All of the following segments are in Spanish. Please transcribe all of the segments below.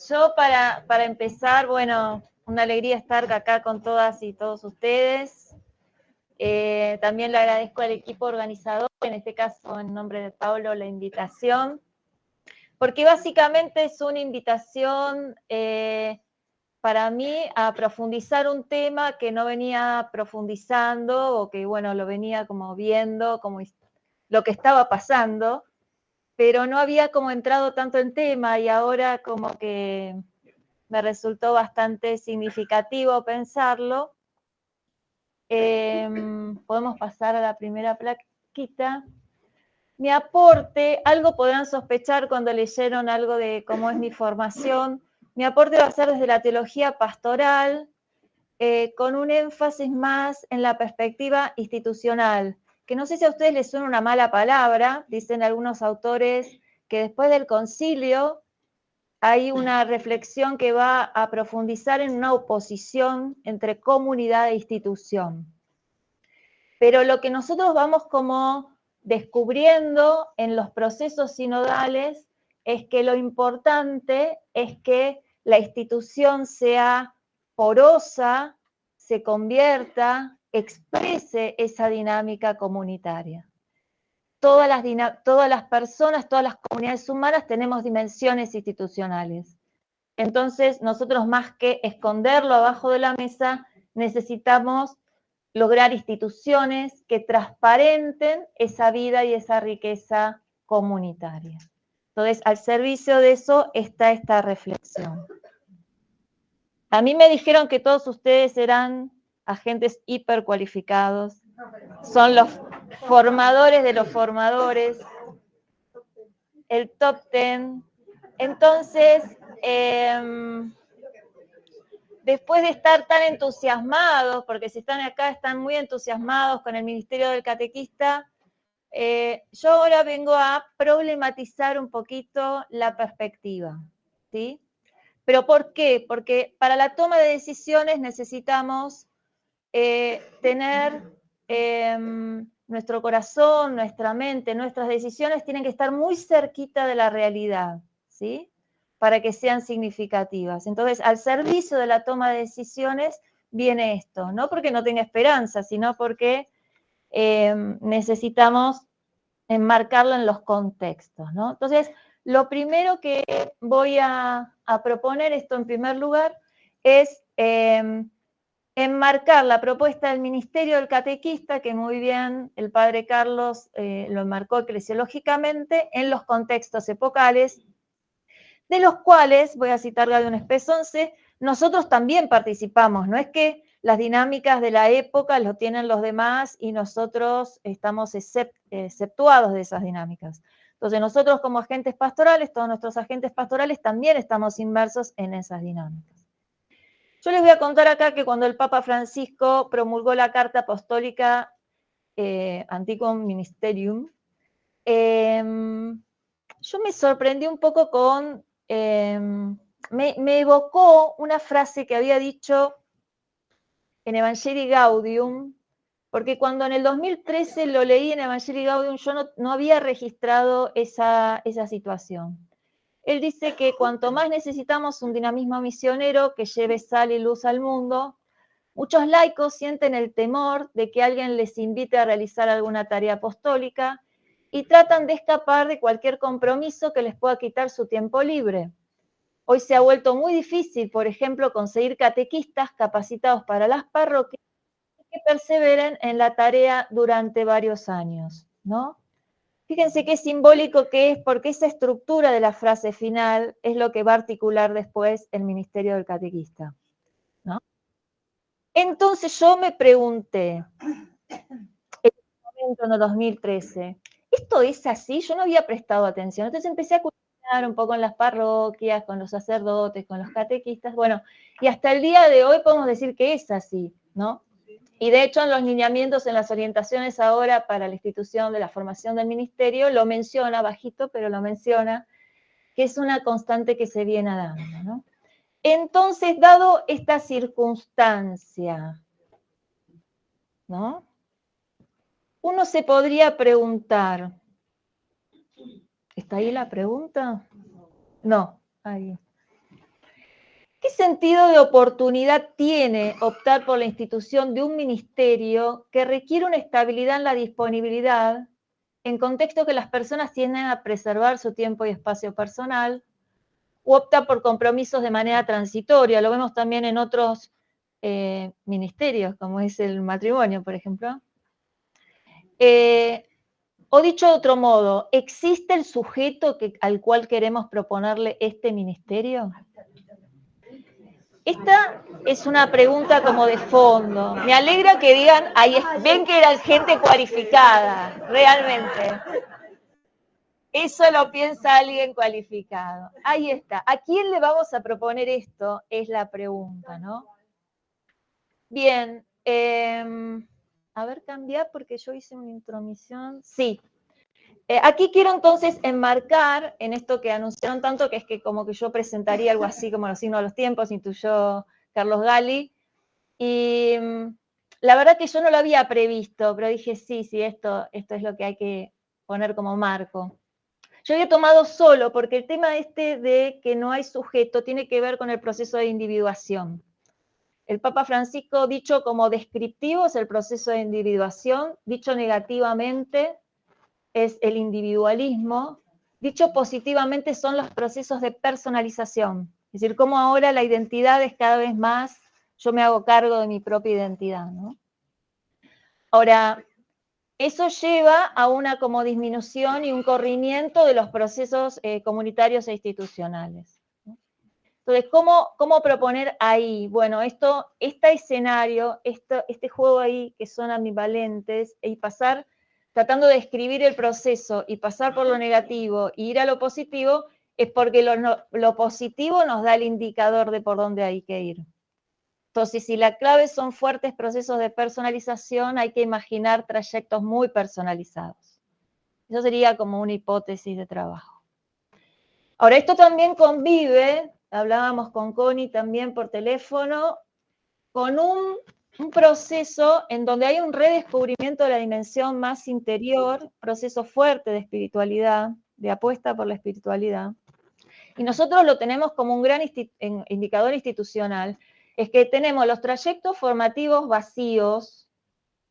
Yo para empezar, bueno, una alegría estar acá con todas y todos ustedes. También le agradezco al equipo organizador, en este caso en nombre de Pablo, la invitación, porque básicamente es una invitación para mí a profundizar un tema que no venía profundizando o que, bueno, lo venía como viendo, como lo que estaba pasando, pero no había como entrado tanto en tema y ahora como que me resultó bastante significativo pensarlo. Podemos pasar a la primera plaquita. Mi aporte, algo podrán sospechar cuando leyeron algo de cómo es mi formación, mi aporte va a ser desde la teología pastoral, con un énfasis más en la perspectiva institucional, que no sé si a ustedes les suena una mala palabra, dicen algunos autores que después del concilio hay una reflexión que va a profundizar en una oposición entre comunidad e institución. Pero lo que nosotros vamos como descubriendo en los procesos sinodales es que lo importante es que la institución sea porosa, se convierta, exprese esa dinámica comunitaria. Todas las personas, todas las comunidades humanas tenemos dimensiones institucionales. Entonces, nosotros más que esconderlo abajo de la mesa, necesitamos lograr instituciones que transparenten esa vida y esa riqueza comunitaria. Entonces, al servicio de eso está esta reflexión. A mí me dijeron que todos ustedes eran agentes hipercualificados, son los formadores de los formadores, el top 10. Entonces, después de estar tan entusiasmados, porque si están acá están muy entusiasmados con el Ministerio del Catequista, yo ahora vengo a problematizar un poquito la perspectiva, ¿sí? ¿Pero por qué? Porque para la toma de decisiones necesitamos tener nuestro corazón, nuestra mente, nuestras decisiones tienen que estar muy cerquita de la realidad, ¿sí? Para que sean significativas. Entonces, al servicio de la toma de decisiones viene esto, no porque no tenga esperanza, sino porque necesitamos enmarcarlo en los contextos, ¿no? Entonces, lo primero que voy a proponer, esto en primer lugar, es enmarcar la propuesta del Ministerio del Catequista, que muy bien el padre Carlos lo enmarcó eclesiológicamente, en los contextos epocales, de los cuales, voy a citar Gaudium Spes 11, nosotros también participamos, no es que las dinámicas de la época lo tienen los demás y nosotros estamos exceptuados de esas dinámicas. Entonces nosotros como agentes pastorales, todos nuestros agentes pastorales también estamos inmersos en esas dinámicas. Yo les voy a contar acá que cuando el Papa Francisco promulgó la Carta Apostólica Antiquum Ministerium, yo me sorprendí un poco con, me evocó una frase que había dicho en Evangelii Gaudium, porque cuando en el 2013 lo leí en Evangelii Gaudium, yo no había registrado esa situación. Él dice que cuanto más necesitamos un dinamismo misionero que lleve sal y luz al mundo, muchos laicos sienten el temor de que alguien les invite a realizar alguna tarea apostólica y tratan de escapar de cualquier compromiso que les pueda quitar su tiempo libre. Hoy se ha vuelto muy difícil, por ejemplo, conseguir catequistas capacitados para las parroquias que perseveren en la tarea durante varios años, ¿no? Fíjense qué simbólico que es, porque esa estructura de la frase final es lo que va a articular después el Ministerio del Catequista, ¿no? Entonces yo me pregunté, en el momento, en el 2013, ¿esto es así? Yo no había prestado atención. Entonces empecé a cuestionar un poco en las parroquias, con los sacerdotes, con los catequistas, bueno, y hasta el día de hoy podemos decir que es así, ¿no? Y de hecho en los lineamientos, en las orientaciones ahora para la institución de la formación del ministerio, lo menciona, bajito, pero lo menciona, que es una constante que se viene dando, ¿no? Entonces, dado esta circunstancia, ¿no? Uno se podría preguntar, ¿está ahí la pregunta? No, ahí. ¿Qué sentido de oportunidad tiene optar por la institución de un ministerio que requiere una estabilidad en la disponibilidad en contexto que las personas tienden a preservar su tiempo y espacio personal, u opta por compromisos de manera transitoria? Lo vemos también en otros ministerios, como es el matrimonio, por ejemplo. O dicho de otro modo, ¿existe el sujeto al cual queremos proponerle este ministerio? Esta es una pregunta como de fondo. Me alegra que digan, ahí ven que eran gente cualificada, realmente. Eso lo piensa alguien cualificado. Ahí está. ¿A quién le vamos a proponer esto? Es la pregunta, ¿no? Bien. A ver, cambiar porque yo hice una intromisión. Sí. Aquí quiero entonces enmarcar en esto que anunciaron tanto, que es que como que yo presentaría algo así como los signos de los tiempos, intuyó Carlos Gali. Y la verdad que yo no lo había previsto, pero dije, sí, esto es lo que hay que poner como marco. Yo había tomado solo, porque el tema este de que no hay sujeto tiene que ver con el proceso de individuación. El Papa Francisco, dicho como descriptivo, es el proceso de individuación, dicho negativamente es el individualismo, dicho positivamente son los procesos de personalización. Es decir, cómo ahora la identidad es cada vez más, yo me hago cargo de mi propia identidad, ¿no? Ahora, eso lleva a una como disminución y un corrimiento de los procesos comunitarios e institucionales. Entonces, ¿cómo proponer ahí? Bueno, este escenario, este juego ahí que son ambivalentes, y pasar, tratando de describir el proceso y pasar por lo negativo e ir a lo positivo, es porque lo positivo nos da el indicador de por dónde hay que ir. Entonces, si la clave son fuertes procesos de personalización, hay que imaginar trayectos muy personalizados. Eso sería como una hipótesis de trabajo. Ahora, esto también convive, hablábamos con Connie también por teléfono, con un proceso en donde hay un redescubrimiento de la dimensión más interior, proceso fuerte de espiritualidad, de apuesta por la espiritualidad. Y nosotros lo tenemos como un gran indicador institucional, es que tenemos los trayectos formativos vacíos,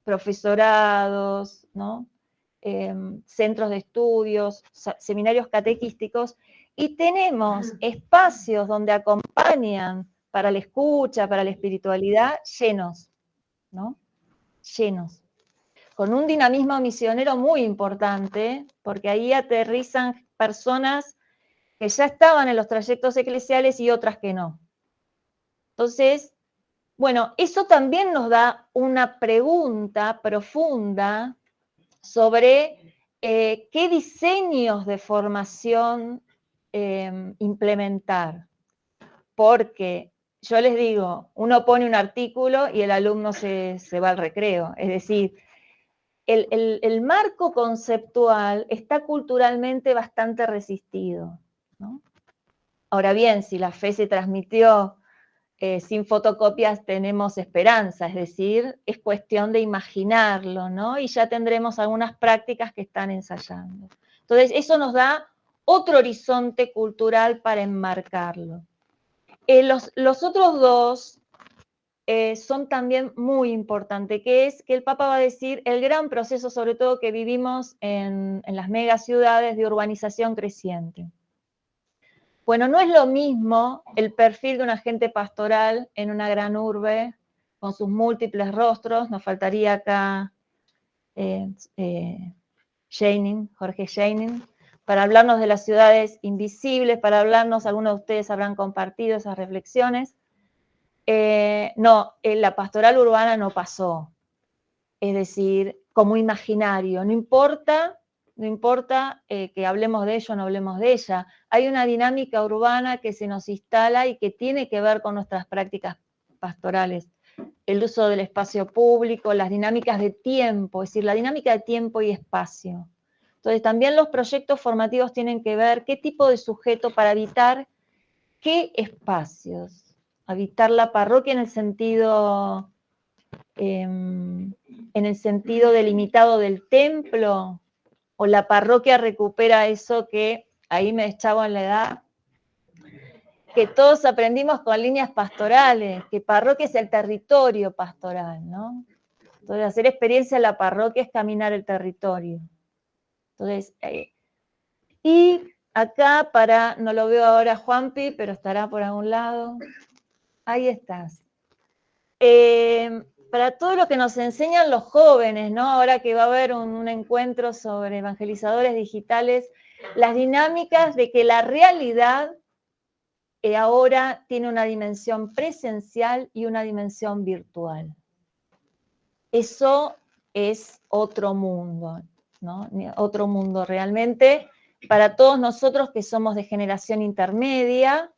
profesorados, ¿no? Centros de estudios, seminarios catequísticos, y tenemos espacios donde acompañan para la escucha, para la espiritualidad, llenos, ¿no? Llenos. Con un dinamismo misionero muy importante, porque ahí aterrizan personas que ya estaban en los trayectos eclesiales y otras que no. Entonces, bueno, eso también nos da una pregunta profunda sobre qué diseños de formación implementar. Porque yo les digo, uno pone un artículo y el alumno se va al recreo. Es decir, el marco conceptual está culturalmente bastante resistido, ¿no? Ahora bien, si la fe se transmitió sin fotocopias, tenemos esperanza, es decir, es cuestión de imaginarlo, ¿no? Y ya tendremos algunas prácticas que están ensayando. Entonces, eso nos da otro horizonte cultural para enmarcarlo. Los otros dos son también muy importantes, que es que el Papa va a decir el gran proceso, sobre todo que vivimos en las megaciudades de urbanización creciente. Bueno, no es lo mismo el perfil de un agente pastoral en una gran urbe, con sus múltiples rostros. Nos faltaría acá Jorge Scheining, para hablarnos de las ciudades invisibles, para hablarnos, algunos de ustedes habrán compartido esas reflexiones. No, la pastoral urbana no pasó. Es decir, como imaginario, no importa que hablemos de ello o no hablemos de ella. Hay una dinámica urbana que se nos instala y que tiene que ver con nuestras prácticas pastorales. El uso del espacio público, las dinámicas de tiempo, es decir, la dinámica de tiempo y espacio. Entonces, también los proyectos formativos tienen que ver qué tipo de sujeto para habitar qué espacios. Habitar la parroquia en el sentido delimitado del templo, o la parroquia recupera eso que ahí me echaba en la edad. que todos aprendimos con líneas pastorales, que parroquia es el territorio pastoral, ¿no? Entonces, hacer experiencia en la parroquia es caminar el territorio. Entonces, y acá no lo veo ahora Juanpi, pero estará por algún lado. Ahí estás. Para todo lo que nos enseñan los jóvenes, ¿no? Ahora que va a haber un encuentro sobre evangelizadores digitales, las dinámicas de que la realidad ahora tiene una dimensión presencial y una dimensión virtual. Eso es otro mundo, ¿no? Otro mundo realmente para todos nosotros que somos de generación intermedia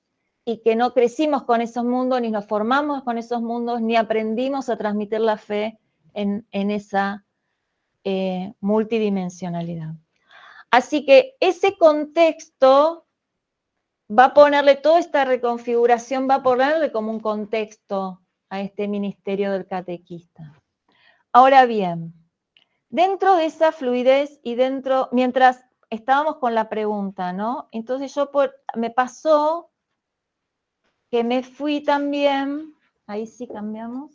y que no crecimos con esos mundos, ni nos formamos con esos mundos, ni aprendimos a transmitir la fe en esa multidimensionalidad. Así que ese contexto va a ponerle, toda esta reconfiguración va a ponerle como un contexto a este ministerio del catequista. Ahora bien, dentro de esa fluidez y mientras estábamos con la pregunta, ¿no? Entonces me pasó que me fui también, ahí sí cambiamos,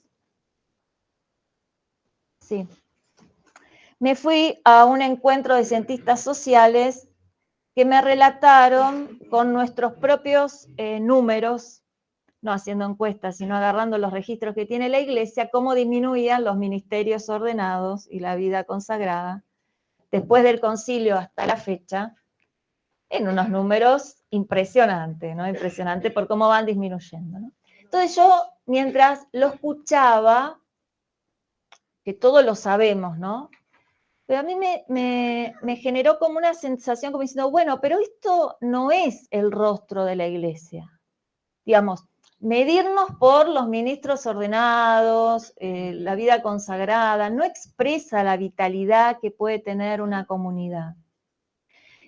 sí, me fui a un encuentro de cientistas sociales que me relataron con nuestros propios números, no haciendo encuestas, sino agarrando los registros que tiene la Iglesia, cómo disminuían los ministerios ordenados y la vida consagrada después del concilio hasta la fecha, en unos números impresionantes, ¿no? Impresionante por cómo van disminuyendo, ¿no? Entonces yo, mientras lo escuchaba, que todos lo sabemos, ¿no? Pero a mí me generó como una sensación como diciendo, bueno, pero esto no es el rostro de la Iglesia. Digamos, medirnos por los ministros ordenados, la vida consagrada, no expresa la vitalidad que puede tener una comunidad.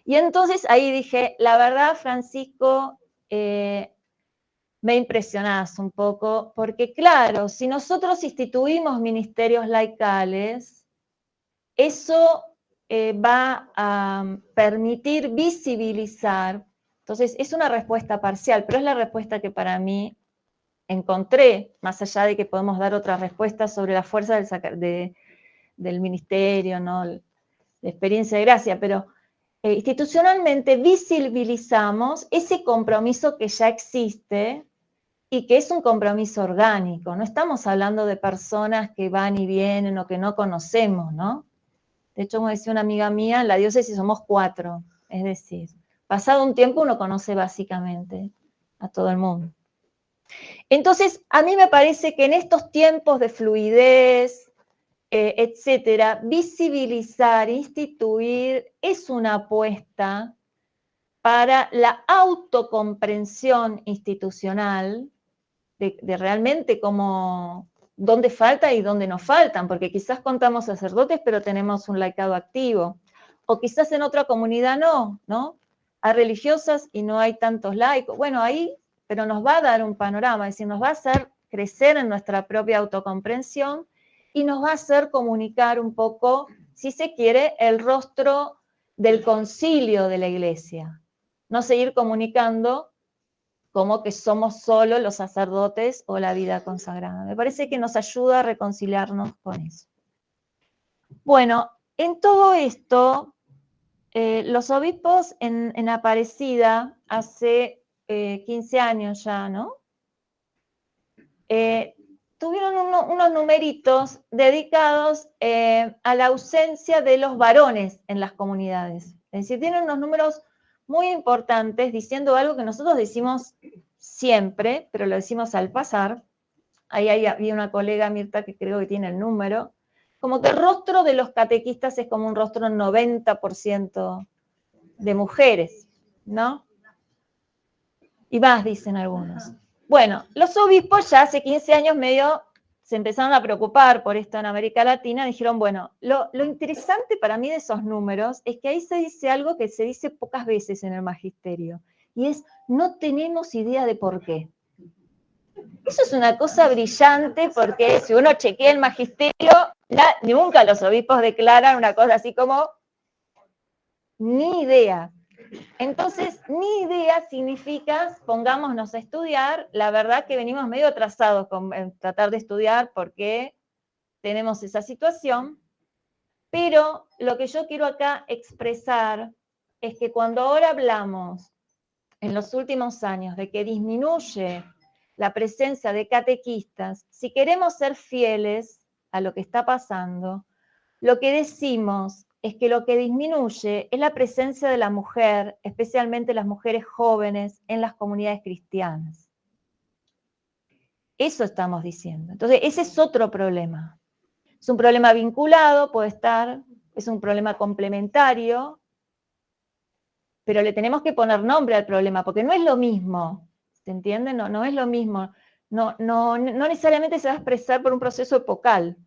Y entonces ahí dije, la verdad, Francisco, me impresionás un poco, porque claro, si nosotros instituimos ministerios laicales, eso va a permitir visibilizar. Entonces, es una respuesta parcial, pero es la respuesta que para mí encontré, más allá de que podemos dar otras respuestas sobre la fuerza del ministerio, ¿no? La experiencia de gracia, pero institucionalmente visibilizamos ese compromiso que ya existe y que es un compromiso orgánico. No estamos hablando de personas que van y vienen o que no conocemos, ¿no? De hecho, como decía una amiga mía, en la diócesis somos 4, es decir, pasado un tiempo uno conoce básicamente a todo el mundo. Entonces, a mí me parece que en estos tiempos de fluidez, etcétera, visibilizar, instituir, es una apuesta para la autocomprensión institucional de realmente cómo, dónde falta y dónde nos faltan, porque quizás contamos sacerdotes, pero tenemos un laicado activo, o quizás en otra comunidad no, hay religiosas y no hay tantos laicos, bueno, ahí, pero nos va a dar un panorama, es decir, nos va a hacer crecer en nuestra propia autocomprensión y nos va a hacer comunicar un poco, si se quiere, el rostro del concilio de la Iglesia, no seguir comunicando como que somos solo los sacerdotes o la vida consagrada. Me parece que nos ayuda a reconciliarnos con eso. Bueno, en todo esto, los obispos en Aparecida, hace 15 años ya, ¿no? Tuvieron unos numeritos dedicados a la ausencia de los varones en las comunidades. Es decir, tienen unos números muy importantes diciendo algo que nosotros decimos siempre, pero lo decimos al pasar. Ahí había una colega, Mirta, que creo que tiene el número. Como que el rostro de los catequistas es como un rostro 90% de mujeres, ¿no? Y más, dicen algunos. Bueno, los obispos ya hace 15 años medio se empezaron a preocupar por esto en América Latina, dijeron, bueno, lo interesante para mí de esos números es que ahí se dice algo que se dice pocas veces en el magisterio, y es, no tenemos idea de por qué. Eso es una cosa brillante porque si uno chequea el magisterio, nunca los obispos declaran una cosa así como, ni idea. Entonces, ni idea significa pongámonos a estudiar. La verdad que venimos medio atrasados con tratar de estudiar porque tenemos esa situación. Pero lo que yo quiero acá expresar es que cuando ahora hablamos en los últimos años de que disminuye la presencia de catequistas, si queremos ser fieles a lo que está pasando, lo que decimos es que lo que disminuye es la presencia de la mujer, especialmente las mujeres jóvenes, en las comunidades cristianas. Eso estamos diciendo. Entonces, ese es otro problema. Es un problema vinculado, puede estar, es un problema complementario, pero le tenemos que poner nombre al problema, porque no es lo mismo, ¿se entiende? No es lo mismo. No necesariamente se va a expresar por un proceso epocal.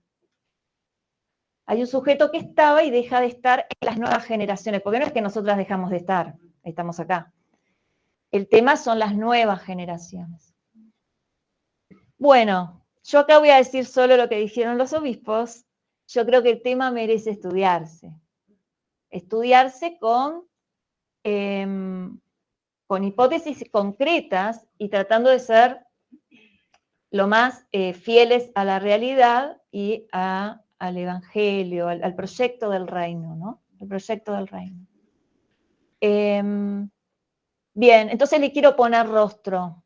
Hay un sujeto que estaba y deja de estar en las nuevas generaciones, porque no es que nosotras dejamos de estar, estamos acá. El tema son las nuevas generaciones. Bueno, yo acá voy a decir solo lo que dijeron los obispos. Yo creo que el tema merece estudiarse. Estudiarse con hipótesis concretas y tratando de ser lo más fieles a la realidad y al Evangelio, al proyecto del reino, ¿no? El proyecto del reino. Bien, entonces le quiero poner rostro.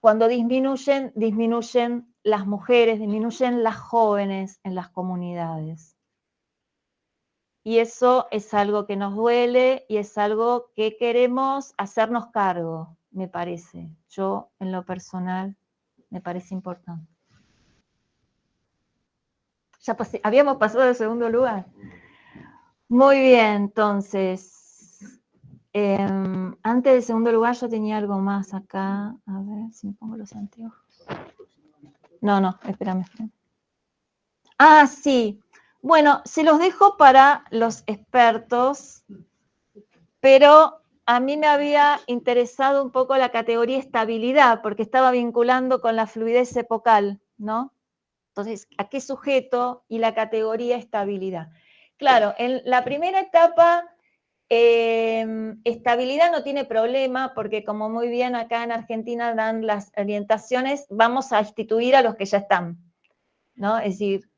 Cuando disminuyen las mujeres, disminuyen las jóvenes en las comunidades. Y eso es algo que nos duele y es algo que queremos hacernos cargo, me parece. Yo, en lo personal, me parece importante. Ya habíamos pasado al segundo lugar. Muy bien, entonces, antes del segundo lugar yo tenía algo más acá. A ver si me pongo los anteojos. No, espérame. Ah, sí. Bueno, se los dejo para los expertos, pero a mí me había interesado un poco la categoría estabilidad, porque estaba vinculando con la fluidez epocal, ¿no? Entonces, ¿a qué sujeto? Y la categoría estabilidad. Claro, en la primera etapa, estabilidad no tiene problema, porque como muy bien acá en Argentina dan las orientaciones, vamos a instituir a los que ya están, ¿no? Es decir,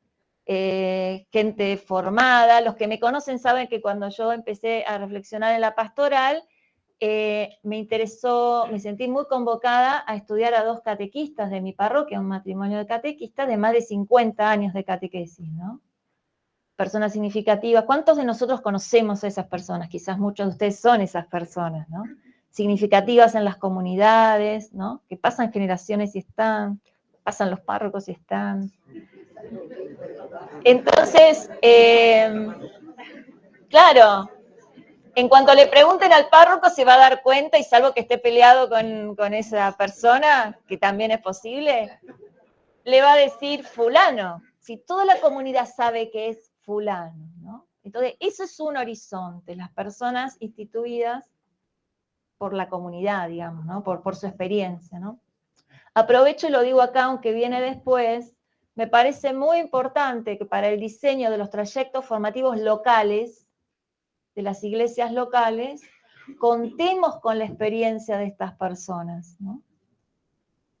gente formada, los que me conocen saben que cuando yo empecé a reflexionar en la pastoral, me interesó, me sentí muy convocada a estudiar a 2 catequistas de mi parroquia, un matrimonio de catequistas de más de 50 años de catequesis, ¿no? Personas significativas. ¿Cuántos de nosotros conocemos a esas personas? Quizás muchos de ustedes son esas personas, ¿no? Significativas en las comunidades, ¿no? Que pasan generaciones y están, pasan los párrocos y están. Entonces, claro, en cuanto le pregunten al párroco se va a dar cuenta, y salvo que esté peleado con esa persona, que también es posible, le va a decir fulano. Si toda la comunidad sabe que es fulano, ¿no? Entonces, eso es un horizonte, las personas instituidas por la comunidad, digamos, ¿no? Por su experiencia, ¿no? Aprovecho y lo digo acá, aunque viene después, me parece muy importante que para el diseño de los trayectos formativos locales, de las iglesias locales, contemos con la experiencia de estas personas, ¿no?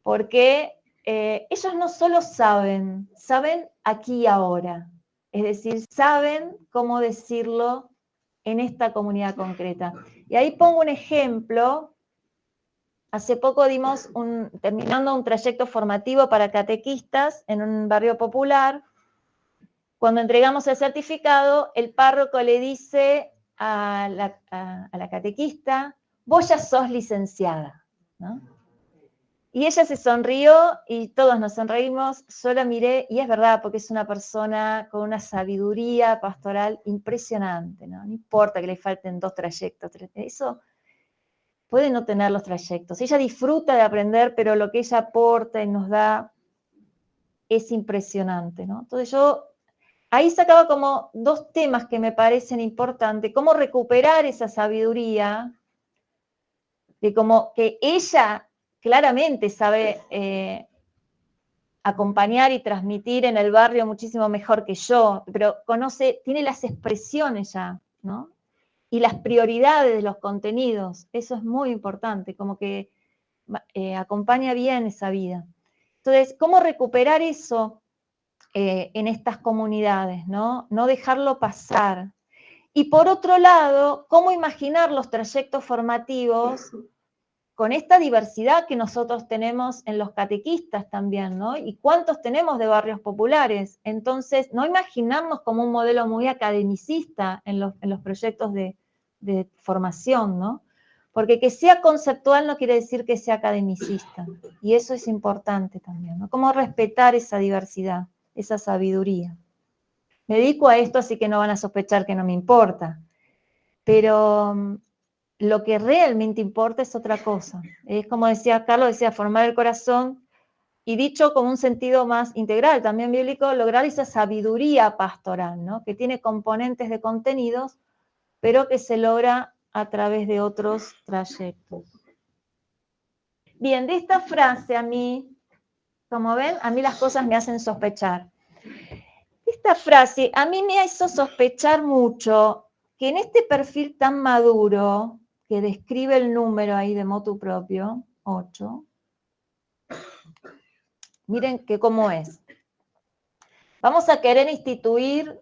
Porque ellos no solo saben aquí y ahora, es decir, saben cómo decirlo en esta comunidad concreta. Y ahí pongo un ejemplo. Hace poco terminando un trayecto formativo para catequistas en un barrio popular. Cuando entregamos el certificado, el párroco le dice a la catequista: vos ya sos licenciada, ¿no? Y ella se sonrió y todos nos sonreímos. Yo la miré y es verdad, porque es una persona con una sabiduría pastoral impresionante, ¿no? No importa que le falten 2 trayectos, 3, eso puede no tener los trayectos. Ella disfruta de aprender, pero lo que ella aporta y nos da es impresionante, ¿no? Entonces yo ahí sacaba como 2 temas que me parecen importantes: cómo recuperar esa sabiduría, de cómo que ella claramente sabe acompañar y transmitir en el barrio muchísimo mejor que yo, pero tiene las expresiones ya, ¿no? y las prioridades de los contenidos. Eso es muy importante, como que acompaña bien esa vida. Entonces, ¿cómo recuperar eso en estas comunidades, ¿no? No dejarlo pasar. Y por otro lado, ¿cómo imaginar los trayectos formativos con esta diversidad que nosotros tenemos en los catequistas también, ¿no? ¿Y cuántos tenemos de barrios populares? Entonces, no imaginarnos como un modelo muy academicista en los proyectos de formación, ¿no? Porque que sea conceptual no quiere decir que sea academicista. Y eso es importante también, ¿no? Cómo respetar esa diversidad, esa sabiduría. Me dedico a esto, así que no van a sospechar que no me importa. Pero lo que realmente importa es otra cosa. Es como decía Carlos, decía, formar el corazón, y dicho con un sentido más integral, también bíblico, lograr esa sabiduría pastoral, ¿no? Que tiene componentes de contenidos, pero que se logra a través de otros trayectos. Bien, de esta frase a mí, como ven, a mí las cosas me hacen sospechar. Esta frase a mí me hizo sospechar mucho que en este perfil tan maduro, que describe el número ahí de motu propio, 8, miren que cómo es. Vamos a querer instituir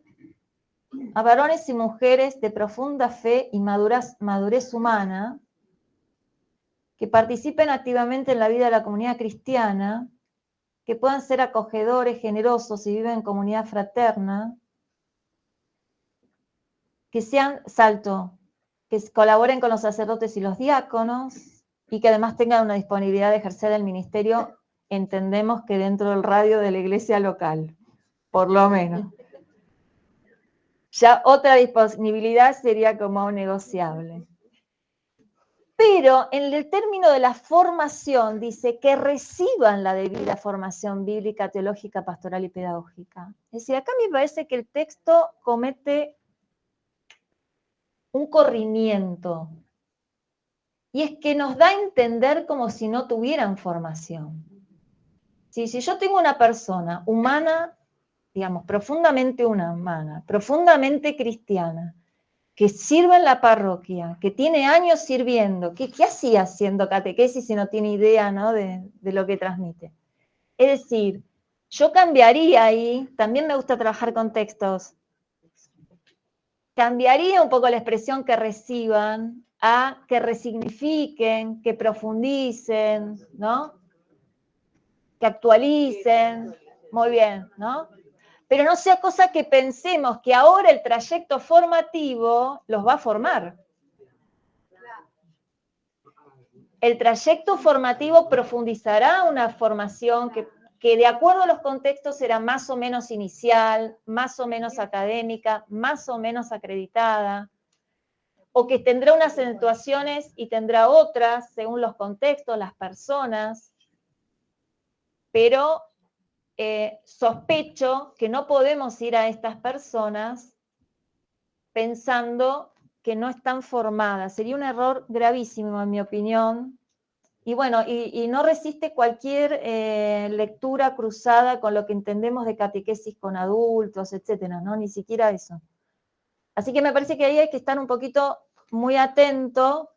a varones y mujeres de profunda fe y madurez humana que participen activamente en la vida de la comunidad cristiana, que puedan ser acogedores, generosos y viven en comunidad fraterna, que sean, que colaboren con los sacerdotes y los diáconos y que además tengan una disponibilidad de ejercer el ministerio, entendemos que dentro del radio de la iglesia local, por lo menos. Ya otra disponibilidad sería como negociable. Pero en el término de la formación dice que reciban la debida formación bíblica, teológica, pastoral y pedagógica. Es decir, acá me parece que el texto comete un corrimiento. Y es que nos da a entender como si no tuvieran formación. Si yo tengo una persona humana, digamos, profundamente humana, profundamente cristiana, que sirve en la parroquia, que tiene años sirviendo, ¿qué hacía haciendo catequesis si no tiene idea, ¿no? de lo que transmite? Es decir, yo cambiaría ahí, también me gusta trabajar con textos, cambiaría un poco la expresión que reciban a que resignifiquen, que profundicen, ¿no? Que actualicen, muy bien, ¿no? Pero no sea cosa que pensemos que ahora el trayecto formativo los va a formar. El trayecto formativo profundizará una formación que de acuerdo a los contextos será más o menos inicial, más o menos académica, más o menos acreditada, o que tendrá unas acentuaciones y tendrá otras según los contextos, las personas, pero sospecho que no podemos ir a estas personas pensando que no están formadas. Sería un error gravísimo, en mi opinión. Y bueno, y no resiste cualquier lectura cruzada con lo que entendemos de catequesis con adultos, etcétera, ¿no? Ni siquiera eso. Así que me parece que ahí hay que estar un poquito muy atento,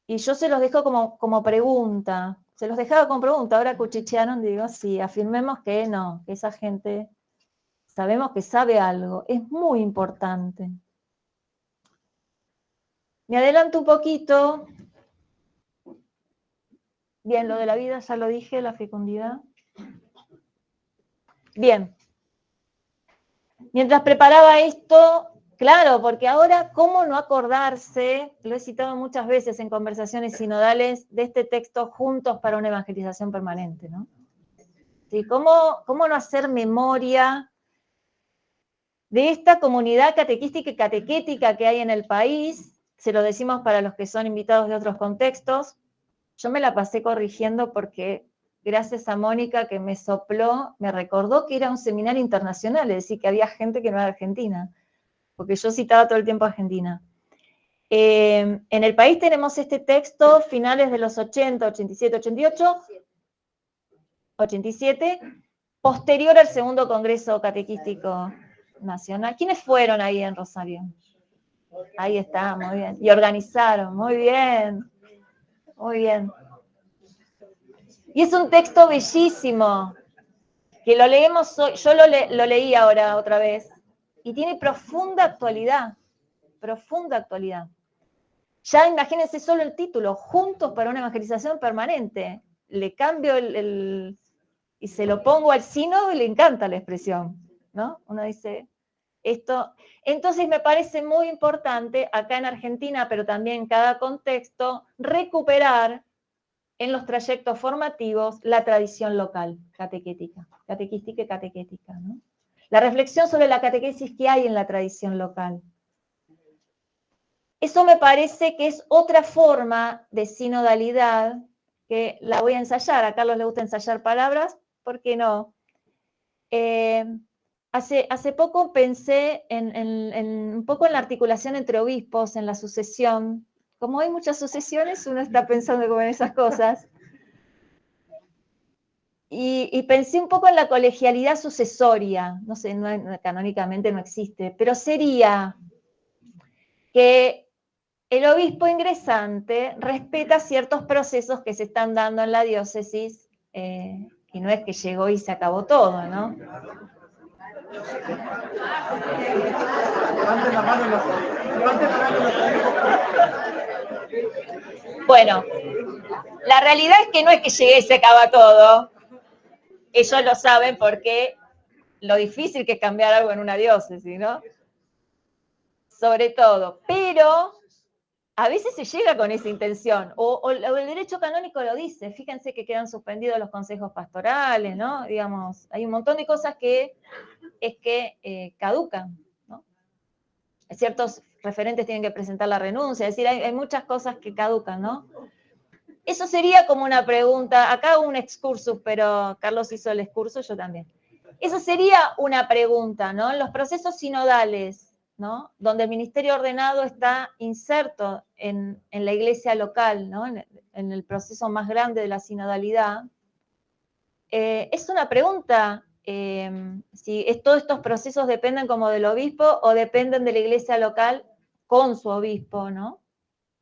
y yo se los dejo como pregunta. Se los dejaba como pregunta, ahora cuchichearon, digo, sí, afirmemos que no, que esa gente sabemos que sabe algo, es muy importante. Me adelanto un poquito. Bien, lo de la vida ya lo dije, la fecundidad. Bien. Mientras preparaba esto, claro, porque ahora, ¿cómo no acordarse? Lo he citado muchas veces en conversaciones sinodales de este texto, Juntos para una Evangelización Permanente, ¿no? ¿Sí? ¿Cómo no hacer memoria de esta comunidad catequística y catequética que hay en el país? Se lo decimos para los que son invitados de otros contextos. Yo me la pasé corrigiendo porque gracias a Mónica que me sopló, me recordó que era un seminario internacional, es decir, que había gente que no era argentina, porque yo citaba todo el tiempo a Argentina. En el país tenemos este texto, finales de los 80, 87, 88, 87, posterior al segundo Congreso Catequístico Nacional. ¿Quiénes fueron ahí en Rosario? Ahí está, muy bien. Y organizaron, muy bien. Muy bien. Y es un texto bellísimo, que lo leemos hoy, yo lo leí ahora otra vez, y tiene profunda actualidad, profunda actualidad. Ya imagínense solo el título, Juntos para una Evangelización Permanente. Le cambio y se lo pongo al sínodo y le encanta la expresión, ¿no? Uno dice, esto. Entonces me parece muy importante acá en Argentina, pero también en cada contexto, recuperar en los trayectos formativos la tradición local, catequística y catequética, ¿no? La reflexión sobre la catequesis que hay en la tradición local. Eso me parece que es otra forma de sinodalidad que la voy a ensayar. A Carlos le gusta ensayar palabras, ¿por qué no? Hace poco pensé un poco en la articulación entre obispos, en la sucesión. Como hay muchas sucesiones, uno está pensando como en esas cosas. Y pensé un poco en la colegialidad sucesoria. No sé, canónicamente no existe, pero sería que el obispo ingresante respeta ciertos procesos que se están dando en la diócesis, y no es que llegó y se acabó todo, ¿no? Bueno, la realidad es que no es que llegué y se acaba todo. Ellos lo saben porque lo difícil que es cambiar algo en una diócesis, ¿no? Sobre todo. Pero a veces se llega con esa intención, o el derecho canónico lo dice, fíjense que quedan suspendidos los consejos pastorales, ¿no? Digamos, hay un montón de cosas que caducan, ¿no? Ciertos referentes tienen que presentar la renuncia, es decir, hay muchas cosas que caducan, ¿no? Eso sería como una pregunta, acá hubo un excursus, pero Carlos hizo el excursus, yo también. Eso sería una pregunta, ¿no? Los procesos sinodales, ¿no? Donde el ministerio ordenado está inserto en la iglesia local, ¿no? En el proceso más grande de la sinodalidad. Es una pregunta si todos estos procesos dependen como del obispo o dependen de la iglesia local con su obispo, ¿no?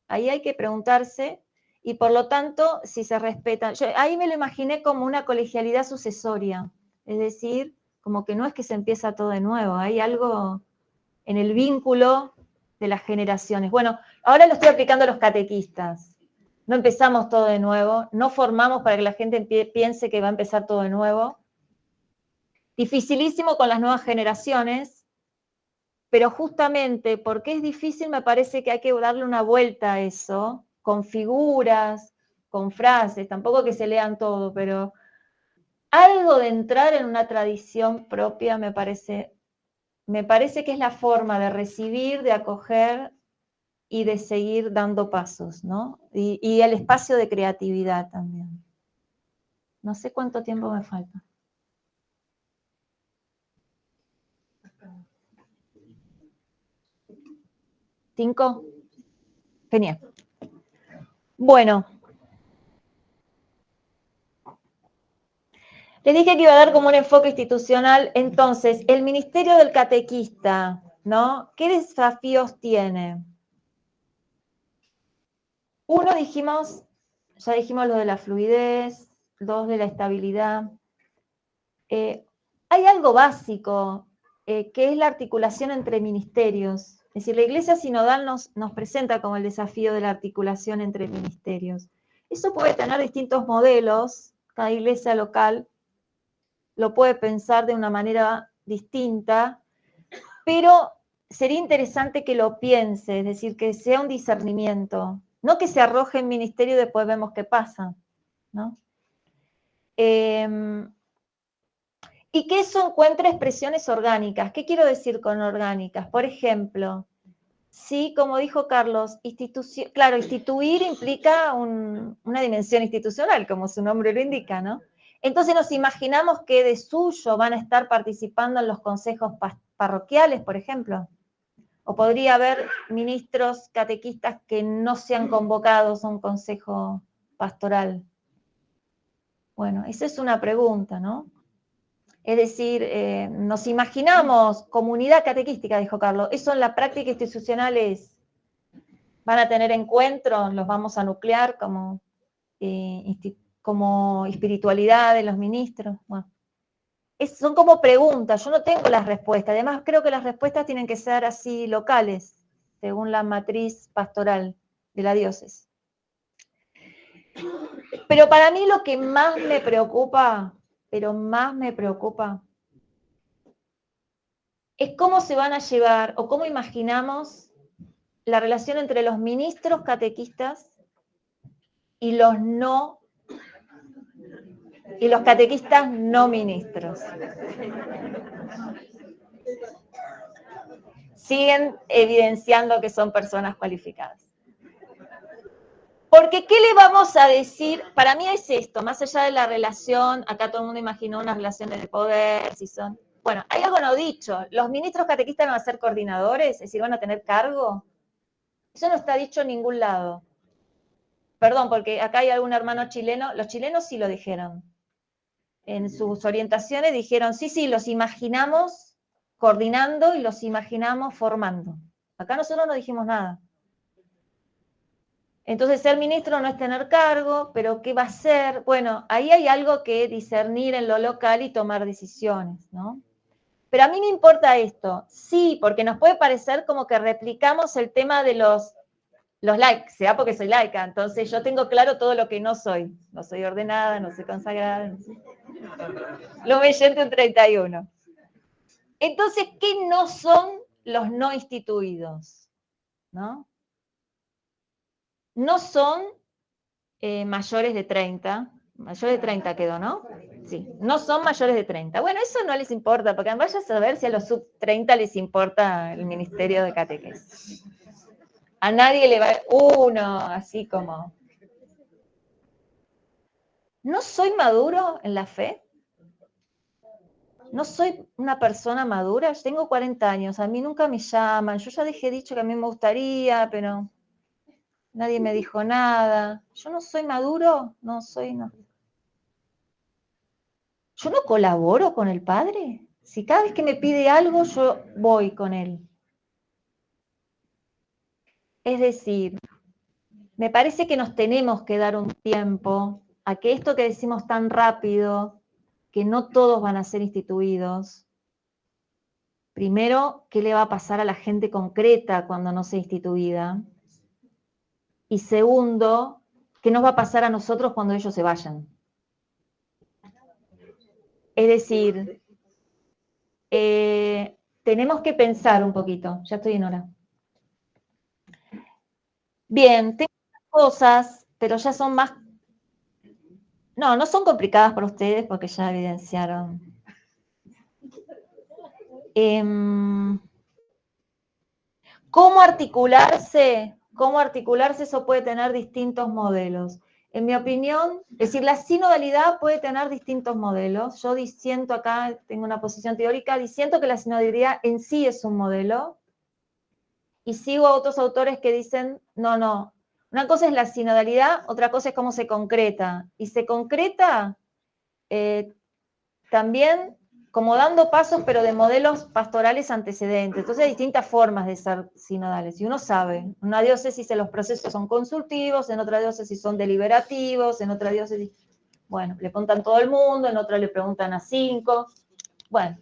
Ahí hay que preguntarse, y por lo tanto, si se respetan. Yo ahí me lo imaginé como una colegialidad sucesoria, es decir, como que no es que se empieza todo de nuevo, hay algo en el vínculo de las generaciones. Bueno, ahora lo estoy aplicando a los catequistas. No empezamos todo de nuevo, no formamos para que la gente piense que va a empezar todo de nuevo. Dificilísimo con las nuevas generaciones, pero justamente porque es difícil me parece que hay que darle una vuelta a eso, con figuras, con frases, tampoco que se lean todo, pero algo de entrar en una tradición propia me parece que es la forma de recibir, de acoger y de seguir dando pasos, ¿no? Y el espacio de creatividad también. No sé cuánto tiempo me falta. ¿5? Genial. Bueno. Les dije que iba a dar como un enfoque institucional. Entonces, el ministerio del catequista, ¿no? ¿Qué desafíos tiene? Uno, ya dijimos lo de la fluidez, 2 de la estabilidad. Hay algo básico, que es la articulación entre ministerios. Es decir, la Iglesia Sinodal nos presenta como el desafío de la articulación entre ministerios. Eso puede tener distintos modelos, cada iglesia local lo puede pensar de una manera distinta, pero sería interesante que lo piense, es decir, que sea un discernimiento, no que se arroje en ministerio y después vemos qué pasa, ¿no? Y que eso encuentre expresiones orgánicas. ¿Qué quiero decir con orgánicas? Por ejemplo, sí, como dijo Carlos, claro, instituir implica una dimensión institucional, como su nombre lo indica, ¿no? Entonces nos imaginamos que de suyo van a estar participando en los consejos parroquiales, por ejemplo. O podría haber ministros catequistas que no sean convocados a un consejo pastoral. Bueno, esa es una pregunta, ¿no? Es decir, nos imaginamos comunidad catequística, dijo Carlos, eso en la práctica institucional es, van a tener encuentros, los vamos a nuclear como espiritualidad de los ministros. Bueno, son como preguntas, yo no tengo las respuestas, además creo que las respuestas tienen que ser así locales, según la matriz pastoral de la diócesis. Pero para mí lo que más me preocupa, es cómo se van a llevar o cómo imaginamos la relación entre los ministros catequistas y los catequistas no ministros. Siguen evidenciando que son personas cualificadas. Porque, ¿qué le vamos a decir? Para mí es esto, más allá de la relación, acá todo el mundo imaginó unas relaciones de poder, si son... Bueno, hay algo no dicho, ¿los ministros catequistas van a ser coordinadores? Es decir, ¿van a tener cargo? Eso no está dicho en ningún lado. Perdón, porque acá hay algún hermano chileno, los chilenos sí lo dijeron. En sus orientaciones dijeron, sí, los imaginamos coordinando y los imaginamos formando. Acá nosotros no dijimos nada. Entonces, ser ministro no es tener cargo, pero ¿qué va a ser? Bueno, ahí hay algo que discernir en lo local y tomar decisiones, ¿no? Pero a mí me importa esto, sí, porque nos puede parecer como que replicamos el tema de los laicos, sea porque soy laica, entonces yo tengo claro todo lo que no soy. No soy ordenada, no soy consagrada, no soy... Lo Leyente un 31. Entonces, ¿qué no son los no instituidos? ¿No? No son mayores de 30, mayores de 30 quedó, ¿no? Sí, no son mayores de 30. Bueno, eso no les importa, porque vaya a saber si a los sub 30 les importa el Ministerio de Catequesis. A nadie le va uno, así como... ¿No soy maduro en la fe? ¿No soy una persona madura? Yo tengo 40 años, a mí nunca me llaman, yo ya dejé dicho que a mí me gustaría, pero nadie me dijo nada. ¿Yo no soy maduro? No. ¿Yo no colaboro con el Padre? Si cada vez que me pide algo, yo voy con él. Es decir, me parece que nos tenemos que dar un tiempo a que esto que decimos tan rápido, que no todos van a ser instituidos, primero, ¿qué le va a pasar a la gente concreta cuando no sea instituida? Y segundo, ¿qué nos va a pasar a nosotros cuando ellos se vayan? Es decir, tenemos que pensar un poquito. Ya estoy en hora. Bien, tengo cosas, pero ya son más... No son complicadas para ustedes porque ya evidenciaron. ¿Cómo articularse? Eso puede tener distintos modelos. En mi opinión, es decir, la sinodalidad puede tener distintos modelos. Yo disiento acá, tengo una posición teórica, disiento que la sinodalidad en sí es un modelo. Y sigo a otros autores que dicen, no. Una cosa es la sinodalidad, otra cosa es cómo se concreta. Y se concreta también como dando pasos, pero de modelos pastorales antecedentes. Entonces hay distintas formas de ser sinodales. Y uno sabe, en una diócesis los procesos son consultivos, en otra diócesis son deliberativos, en otra diócesis, bueno, le preguntan todo el mundo, en otra le preguntan a 5. Bueno,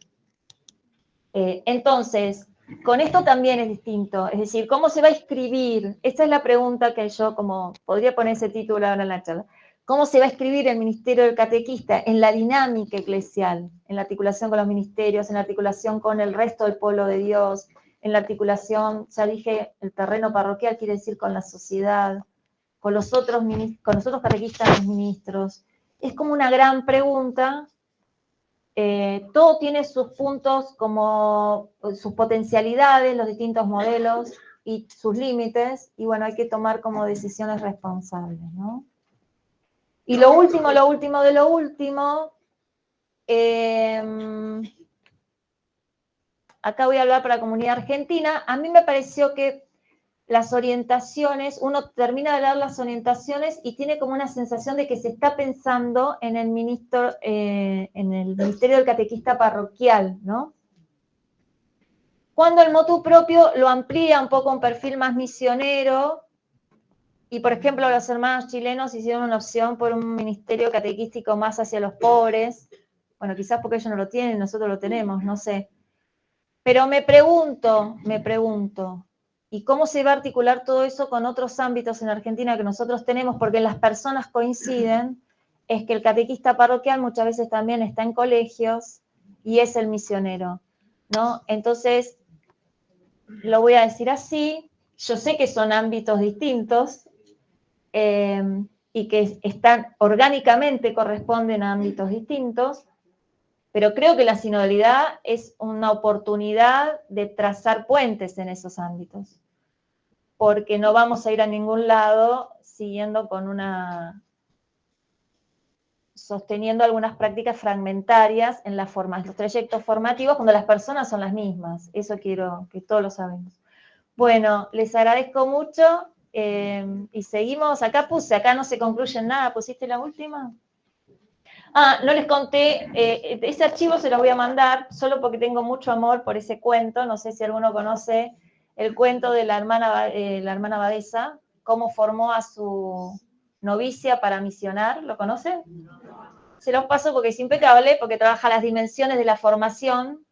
entonces, con esto también es distinto. Es decir, ¿cómo se va a escribir? Esta es la pregunta que yo, como podría poner ese título ahora en la charla. ¿Cómo se va a escribir el ministerio del catequista en la dinámica eclesial, en la articulación con los ministerios, en la articulación con el resto del pueblo de Dios, en la articulación, ya dije, el terreno parroquial quiere decir con la sociedad, con los otros catequistas, los ministros? Es como una gran pregunta. Todo tiene sus puntos, como sus potencialidades, los distintos modelos y sus límites, y bueno, hay que tomar como decisiones responsables, ¿no? Y lo último de lo último, acá voy a hablar para la comunidad argentina. A mí me pareció que las orientaciones, uno termina de leer las orientaciones y tiene como una sensación de que se está pensando en el ministerio del catequista parroquial, ¿no? Cuando el motu propio lo amplía un poco a un perfil más misionero, y por ejemplo los hermanos chilenos hicieron una opción por un ministerio catequístico más hacia los pobres, bueno, quizás porque ellos no lo tienen, nosotros lo tenemos, no sé. Pero me pregunto, ¿y cómo se va a articular todo eso con otros ámbitos en Argentina que nosotros tenemos? Porque las personas coinciden, es que el catequista parroquial muchas veces también está en colegios y es el misionero, ¿no? Entonces, lo voy a decir así, yo sé que son ámbitos distintos y que están orgánicamente corresponden a ámbitos distintos, pero creo que la sinodalidad es una oportunidad de trazar puentes en esos ámbitos, porque no vamos a ir a ningún lado siguiendo con sosteniendo algunas prácticas fragmentarias en los trayectos formativos cuando las personas son las mismas. Eso quiero que todos lo sabemos. Bueno, les agradezco mucho y seguimos. Acá no se concluye en nada. ¿Pusiste la última? No les conté, ese archivo se los voy a mandar, solo porque tengo mucho amor por ese cuento, no sé si alguno conoce el cuento de la hermana abadesa, cómo formó a su novicia para misionar, ¿lo conocen? Se los paso porque es impecable, porque trabaja las dimensiones de la formación,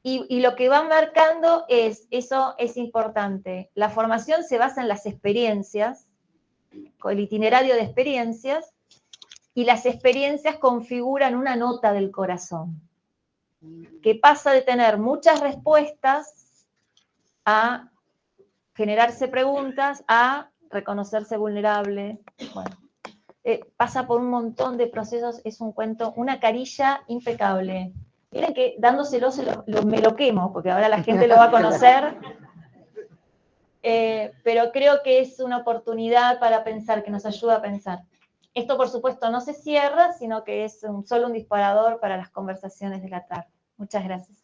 y lo que va marcando eso es importante, la formación se basa en las experiencias, con el itinerario de experiencias, y las experiencias configuran una nota del corazón, que pasa de tener muchas respuestas a generarse preguntas, a reconocerse vulnerable. Bueno, pasa por un montón de procesos, es un cuento, una carilla impecable. Miren que dándoselo me lo quemo, porque ahora la gente lo va a conocer, pero creo que es una oportunidad para pensar, que nos ayuda a pensar. Esto, por supuesto, no se cierra, sino que es solo un disparador para las conversaciones de la tarde. Muchas gracias.